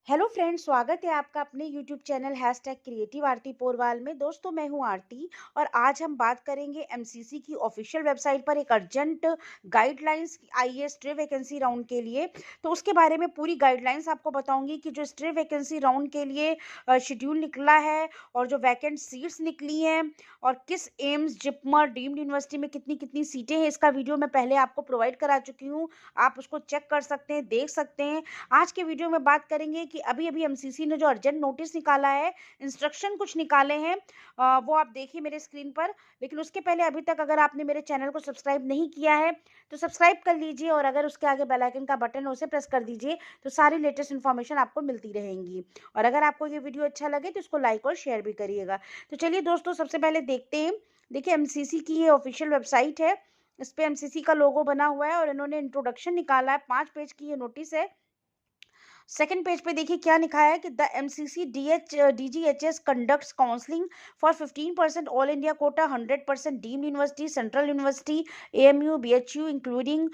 Hello friends, स्वागत है आपका अपने यूट्यूब चैनल हैशटैग क्रिएटिव आरती पोरवाल में। दोस्तों, मैं हूं आरती और आज हम बात करेंगे एमसीसी की ऑफिशियल वेबसाइट पर एक अर्जेंट गाइडलाइंस आई है स्ट्रे वैकेंसी राउंड के लिए। तो उसके बारे में पूरी गाइडलाइंस आपको बताऊंगी कि जो स्ट्रे वैकेंसी राउंड के लिए शेड्यूल निकला है और जो वैकेंट सीट्स निकली हैं और किस एम्स जिपमर डीम्ड यूनिवर्सिटी में कितनी कितनी सीटें हैं, इसका वीडियो मैं पहले आपको प्रोवाइड करा चुकी हूँ। आप उसको चेक कर सकते हैं, देख सकते हैं। आज के वीडियो में बात करेंगे कि अभी-अभी एमसीसी ने जो अर्जेंट नोटिस निकाला है, इंस्ट्रक्शन कुछ निकाले हैं, वो आप देखिए मेरे स्क्रीन पर। लेकिन उसके पहले अभी तक अगर आपने मेरे चैनल को सब्सक्राइब नहीं किया है, तो सब्सक्राइब कर लीजिए और अगर उसके आगे बेल आइकन का बटन है उसे प्रेस कर दीजिए, तो सारी लेटेस्ट इन्फॉर्मेशन आपको मिलती रहेंगी। और अगर आपको ये वीडियो अच्छा लगे तो इसको लाइक और शेयर भी करिएगा। तो चलिए दोस्तों, सबसे पहले देखते हैं। देखिए, एमसीसी की ये ऑफिशियल वेबसाइट है। इस पे एमसीसी का लोगो बना हुआ है और इन्होंने इंट्रोडक्शन निकाला है। 5 पेज की ये नोटिस है। सेकंड पेज पे देखिए क्या लिखा है कि the MCC DGHS conducts counselling for 15% all India quota, 100% deemed university, central university, AMU, BHU including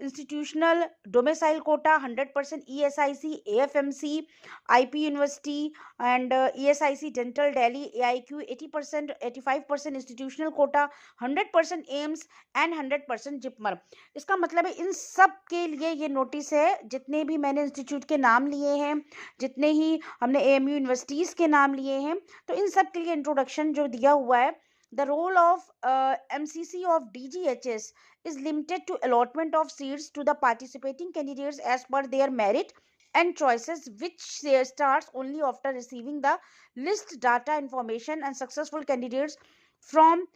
institutional domicile quota, 100% ESIC, AFMC, IP university and ESIC dental Delhi, AIQ 80%, 85% institutional quota, 100% AIIMS and 100% JIPMER. इसका मतलब है इन सब के लिए ये नोटिस है। जितने भी मैंने इंस्टीट्यूट के नाम लिए हैं, जितने ही हमने एएमयू यूनिवर्सिटीज़ के नाम लिए हैं, तो इन सब के लिए इंट्रोडक्शन जो दिया हुआ है। The role of MCC of DGHS is limited to allotment of seats to the participating candidates as per their merit and choices, which starts only after receiving the list data information and successful candidates from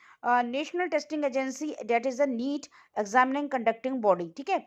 national testing agency, that is a NEET examining conducting body। ठीक है,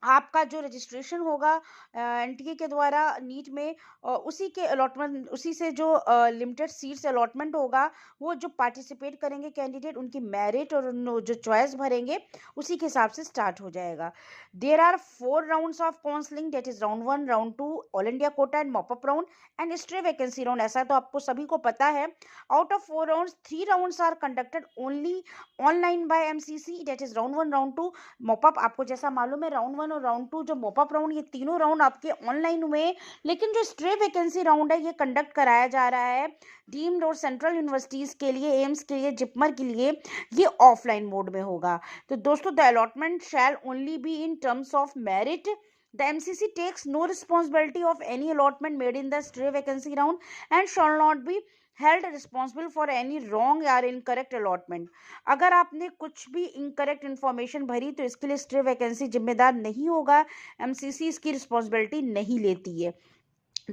आपका जो registration होगा NTA के द्वारा NEET में, उसी के अलॉटमेंट, उसी से जो लिमिटेड सीट्स अलॉटमेंट होगा, वो जो पार्टिसिपेट करेंगे कैंडिडेट, उनकी मेरिट और जो चॉइस भरेंगे उसी के हिसाब से स्टार्ट हो जाएगा। There are 4 rounds of counselling, that is round 1, round 2 all India quota and mop up round and stray vacancy round. ऐसा तो आपको सभी को पता है। Out of 4 rounds, 3 rounds are conducted only online by MCC, that is round 1, round 2 mop up. आपको जैसा मालूम है, राउंड 1 और राउंड 2 जो मॉपअप राउंड, ये तीनों राउंड आपके ऑनलाइन हुए। लेकिन जो स्ट्रे वैकेंसी राउंड है, ये कंडक्ट कराया जा रहा है डीम्ड और सेंट्रल यूनिवर्सिटीज के लिए, एम्स के लिए, जिपमर के लिए, ये ऑफलाइन मोड में होगा। तो दोस्तों, the allotment shall only be in terms of merit. The MCC takes no responsibility of any allotment made in the stray vacancy round and shall not be held responsible for any wrong or incorrect allotment। अगर आपने कुछ भी incorrect information भरी तो इसके लिए stray vacancy जिम्मेदार नहीं होगा। एमसीसी इसकी रिस्पॉन्सिबिलिटी नहीं लेती है।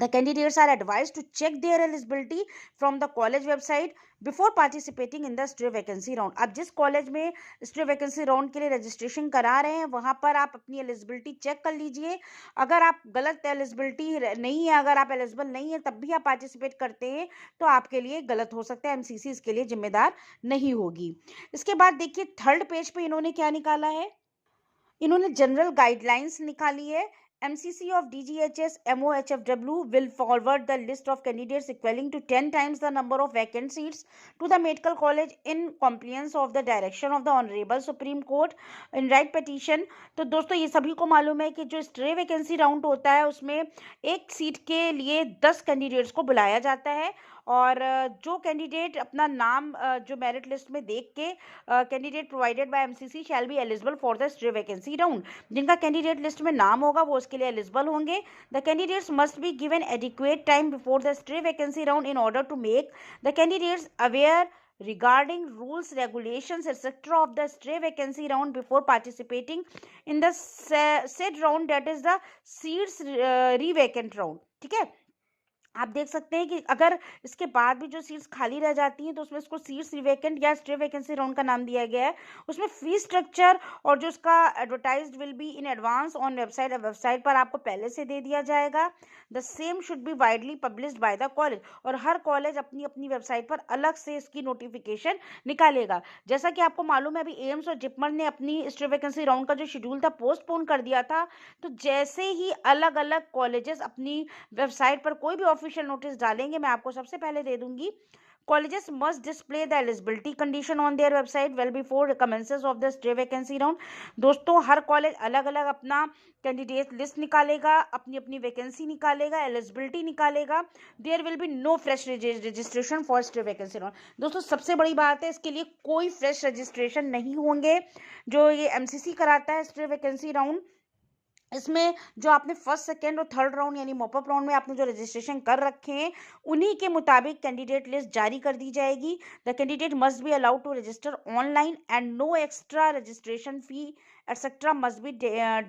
The candidates are advised to check their eligibility from the college website before participating in the stray vacancy round। अब जिस कॉलेज में स्ट्रे वैकेंसी राउंड के लिए रजिस्ट्रेशन करा रहे हैं, वहां पर आप अपनी एलिजिबिलिटी चेक कर लीजिए। अगर आप गलत एलिजिबिलिटी नहीं है, अगर आप एलिजिबल नहीं है, तब भी आप पार्टिसिपेट करते हैं, तो आपके लिए गलत हो सकता है। एमसीसी इसके लिए जिम्मेदार नहीं होगी। इसके बाद देखिए, थर्ड पेज पे इन्होंने क्या निकाला है। इन्होंने जनरल गाइडलाइंस निकाली है। MCC of DGHS MOHFW will forward the list of candidates equaling to 10 times the number of vacant seats to the medical college in compliance of the direction of the Honorable Supreme Court in right petition। तो दोस्तों, ये सभी को मालूम है कि जो stray vacancy round होता है, उसमें एक सीट के लिए 10 कैंडिडेट्स को बुलाया जाता है और जो कैंडिडेट अपना नाम जो मेरिट लिस्ट में देख के, candidate provided by MCC shall be eligible for the stray vacancy round. जिनका कैंडिडेट लिस्ट में नाम होगा वो उसके लिए एलिजिबल होंगे। The candidates must be given adequate time before the stray vacancy round in order to make the candidates aware regarding rules, regulations, etc. of the stray vacancy round before participating in the said round, that is the seats re-vacant round। ठीक है, आप देख सकते हैं कि अगर इसके बाद भी जो सीट्स खाली रह जाती हैं, तो उसमें इसको सीट्स वैकेंट या स्ट्रे वैकेंसी राउंड का नाम दिया गया है। उसमें फी स्ट्रक्चर और जो उसका advertised will be in advance on website, website पर आपको पहले से दे दिया जाएगा। The same should be widely published by the college, और हर कॉलेज अपनी अपनी वेबसाइट पर अलग से इसकी नोटिफिकेशन निकालेगा। जैसा कि आपको मालूम है, अभी एम्स और जिपमर ने अपनी स्ट्रे वैकेंसी राउंड का जो शेड्यूल था पोस्टपोन कर दिया था। तो जैसे ही अलग अलग कॉलेजेस अपनी वेबसाइट पर कोई भी ऑफिशियल नोटिस डालेंगे, मैं आपको सबसे पहले दे दूंगी। Colleges must display the eligibility condition on their website well before commences of the stray vacancy round. दोस्तों हर कॉलेज अलग अलग अपना कैंडिडेट लिस्ट निकालेगा, अपनी अपनी वैकेंसी निकालेगा, एलिजिबिलिटी निकालेगा. There will be no fresh registration for stray vacancy round. दोस्तों सबसे बड़ी बात है, इसके लिए कोई फ्रेश रजिस्ट्रेशन नहीं होंगे. जो ये एमसीसी कराता है स्ट्रे वैकेंसी राउंड, इसमें जो आपने फर्स्ट सेकेंड और थर्ड राउंड यानी मॉपअप राउंड में आपने जो रजिस्ट्रेशन कर रखे हैं, उन्हीं के मुताबिक कैंडिडेट लिस्ट जारी कर दी जाएगी. The candidate must be allowed to register online and no extra registration fee etcetera must be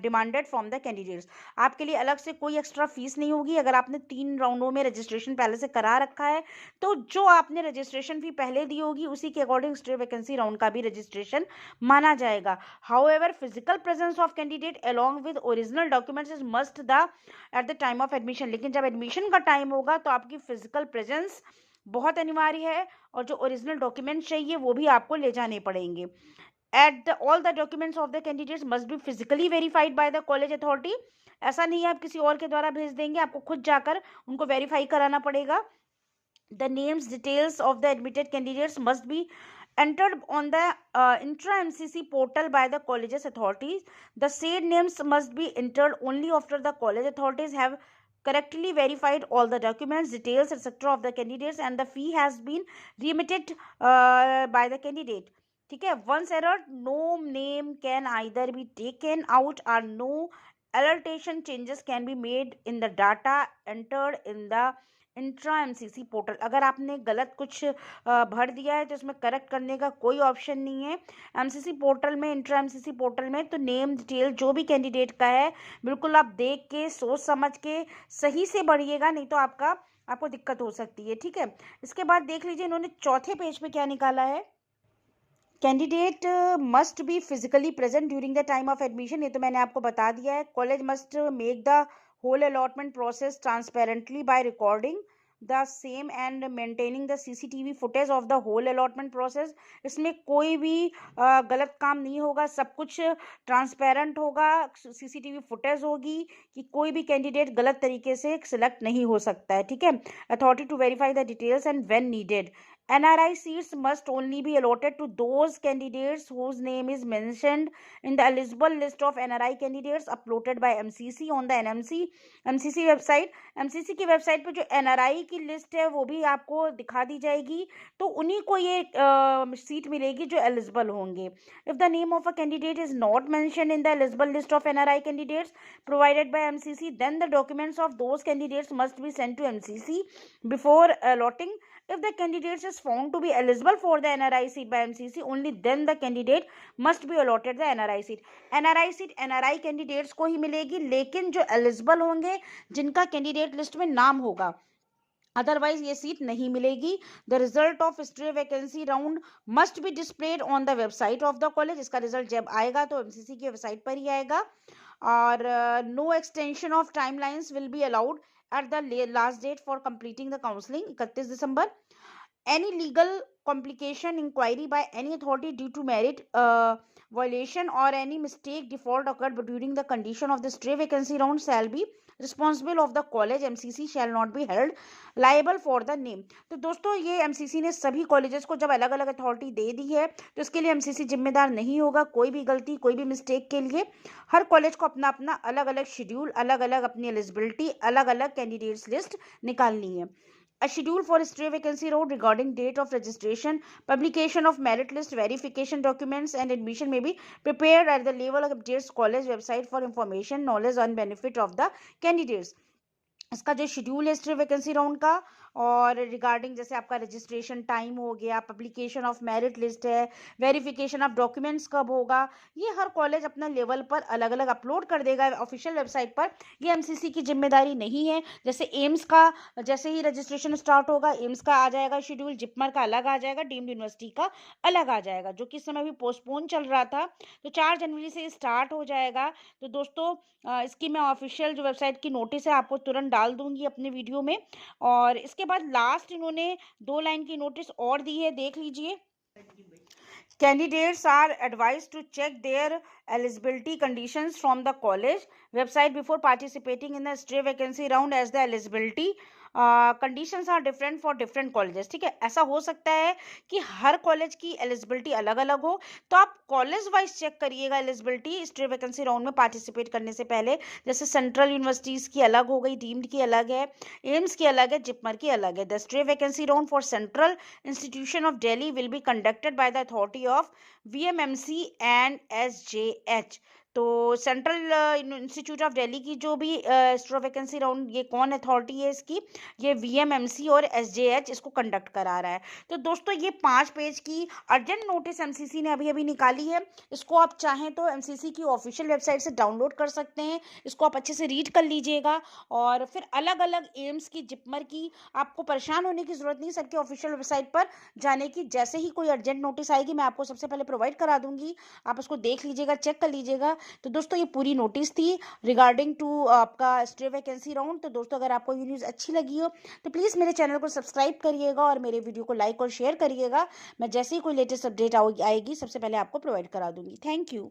demanded from the candidates. आपके लिए अलग से कोई एक्स्ट्रा फीस नहीं होगी. अगर आपने 3 राउंडों में रजिस्ट्रेशन पहले से करा रखा है, तो जो आपने रजिस्ट्रेशन फी पहले दी होगी उसी के अकॉर्डिंग स्ट्रे वैकेंसी राउंड का भी रजिस्ट्रेशन माना जाएगा. However physical presence of candidate along with original documents is must the at the time of admission. लेकिन जब एडमिशन का टाइम होगा तो आपकी फिजिकल प्रेजेंस बहुत अनिवार्य है, और जो ओरिजिनल डॉक्यूमेंट्स चाहिए वो भी आपको ले जाने पड़ेंगे. all the documents of the candidates must be physically verified by the college authority. ऐसा नहीं है आप किसी और के द्वारा भेज देंगे, आपको खुद जाकर उनको वेरीफाई कराना पड़ेगा. The names details of the admitted candidates must be entered on the intra MCC portal by the college's authorities. The said names must be entered only after the college authorities have correctly verified all the documents, details, etc. of the candidates and the fee has been remitted by the candidate. ठीक है. once error, no name can either be taken out or no alteration changes can be made in the data entered in the intra MCC portal. अगर आपने गलत कुछ भर दिया है तो इसमें करेक्ट करने का कोई ऑप्शन नहीं है एमसीसी पोर्टल में, इंट्रा एमसीसी पोर्टल में. तो नेम डिटेल जो भी कैंडिडेट का है, बिल्कुल आप देख के सोच समझ के सही से भरिएगा, नहीं तो आपको दिक्कत हो सकती है. ठीक है. इसके बाद देख लीजिए इन्होंने चौथे पेज पे क्या निकाला है. Candidate must be physically present during the time of admission. ये तो मैंने आपको बता दिया है. College must make the whole allotment process transparently by recording the same and maintaining the CCTV footage of the whole allotment process. इसमें कोई भी गलत काम नहीं होगा, सब कुछ ट्रांसपेरेंट होगा, सीसीटीवी फुटेज होगी कि कोई भी कैंडिडेट गलत तरीके से सिलेक्ट नहीं हो सकता है. ठीक है. Authority to verify the details and when needed. NRI seats must only be allotted to those candidates whose name is mentioned in the eligible list of NRI candidates uploaded by MCC on the MCC website. MCC की website पर जो NRI की list है वो भी आपको दिखा दी जाएगी, तो उन्हीं को ये सीट मिलेगी जो एलिजिबल होंगे. If the name of a candidate is not mentioned in the eligible list of NRI candidates provided by MCC, then the documents of those candidates must be sent to MCC before allotting. If the candidate is found to be eligible for the NRI seat by MCC, only then the candidate must be allotted the NRI seat. NRI seat NRI candidates को ही मिलेगी, लेकिन जो eligible होंगे, जिनका candidate list में नाम होगा, otherwise ये सीट नहीं मिलेगी. The result of stray vacancy round must be displayed on the website of the college. इसका रिजल्ट जब आएगा तो एमसीसी की वेबसाइट पर ही आएगा. और no extension of timelines will be allowed at the last date for completing the counseling 31 December. Any legal complication inquiry by any authority due to merit violation or any mistake default occurred during the condition of the stray vacancy round shall be responsible of the college. MCC shall not be held liable for the name. तो दोस्तों ये MCC ने सभी colleges को जब अलग अलग authority दे दी है तो इसके लिए MCC जिम्मेदार नहीं होगा. कोई भी गलती, कोई भी मिस्टेक के लिए हर कॉलेज को अपना अपना अलग अलग शेड्यूल, अलग अलग अपनी एलिजिबिलिटी, अलग अलग कैंडिडेट्स लिस्ट निकालनी है. A schedule for stray vacancy round regarding date of registration, publication of merit list, verification documents and admission may be prepared at the level of updates college website for information, knowledge and benefit of the candidates. इसका जो schedule है stray vacancy round का, और regarding जैसे आपका registration time हो गया, publication of merit list है, वेरिफिकेशन ऑफ डॉक्यूमेंट्स कब होगा, ये हर कॉलेज अपना लेवल पर अलग अलग अपलोड कर देगा ऑफिशियल वेबसाइट पर. ये एमसीसी की जिम्मेदारी नहीं है. जैसे एम्स का जैसे ही रजिस्ट्रेशन स्टार्ट होगा, एम्स का आ जाएगा शेड्यूल, जिपमर का अलग आ जाएगा, डीम्ड यूनिवर्सिटी का अलग आ जाएगा, जो कि इस समय भी पोस्टपोन चल रहा था. तो 4 जनवरी से स्टार्ट हो जाएगा. तो दोस्तों इसकी मैं ऑफिशियल जो वेबसाइट की नोटिस है आपको तुरंत डाल दूंगी अपने वीडियो में. और इसके बाद लास्ट इन्होंने 2 लाइन की नोटिस और दी है, देख लीजिए. Candidates are advised to check their eligibility conditions from the college website before participating in the stray vacancy round, as the eligibility conditions are different for different colleges. ठीक है, ऐसा हो सकता है कि हर कॉलेज की एलिजिबिलिटी अलग अलग हो, तो आप कॉलेज वाइज चेक करिएगा एलिजिबिलिटी स्ट्रे वैकेंसी राउंड में पार्टिसिपेट करने से पहले। जैसे सेंट्रल यूनिवर्सिटीज की अलग हो गई, डीम्ड की अलग है, एम्स की अलग है, जिपमर की अलग है। The stray vacancy round for central institution of Delhi will be conducted by the authority of VMMC and SJH। तो सेंट्रल इंस्टीट्यूट ऑफ दिल्ली की जो भी स्ट्रो वैकेंसी राउंड, ये कौन अथॉरिटी है इसकी, ये VMMC और SJH इसको कंडक्ट करा रहा है। तो दोस्तों ये 5 पेज की अर्जेंट नोटिस MCC ने अभी अभी निकाली है। इसको आप चाहें तो MCC की ऑफिशियल वेबसाइट से डाउनलोड कर सकते हैं, इसको आप अच्छे से रीड कर लीजिएगा। और फिर अलग अलग एम्स की, जिपमर की, आपको परेशान होने की जरूरत नहीं, सबके ऑफिशियल वेबसाइट पर जाने की। जैसे ही कोई अर्जेंट नोटिस आएगी मैं आपको सबसे पहले प्रोवाइड करा दूंगी, आप उसको देख लीजिएगा, चेक कर लीजिएगा। तो दोस्तों ये पूरी नोटिस थी रिगार्डिंग टू आपका स्ट्रे वैकेंसी राउंड। तो दोस्तों अगर आपको ये न्यूज़ अच्छी लगी हो तो प्लीज़ मेरे चैनल को सब्सक्राइब करिएगा और मेरे वीडियो को लाइक और शेयर करिएगा। मैं जैसे ही कोई लेटेस्ट अपडेट आएगी सबसे पहले आपको प्रोवाइड करा दूंगी। Thank you.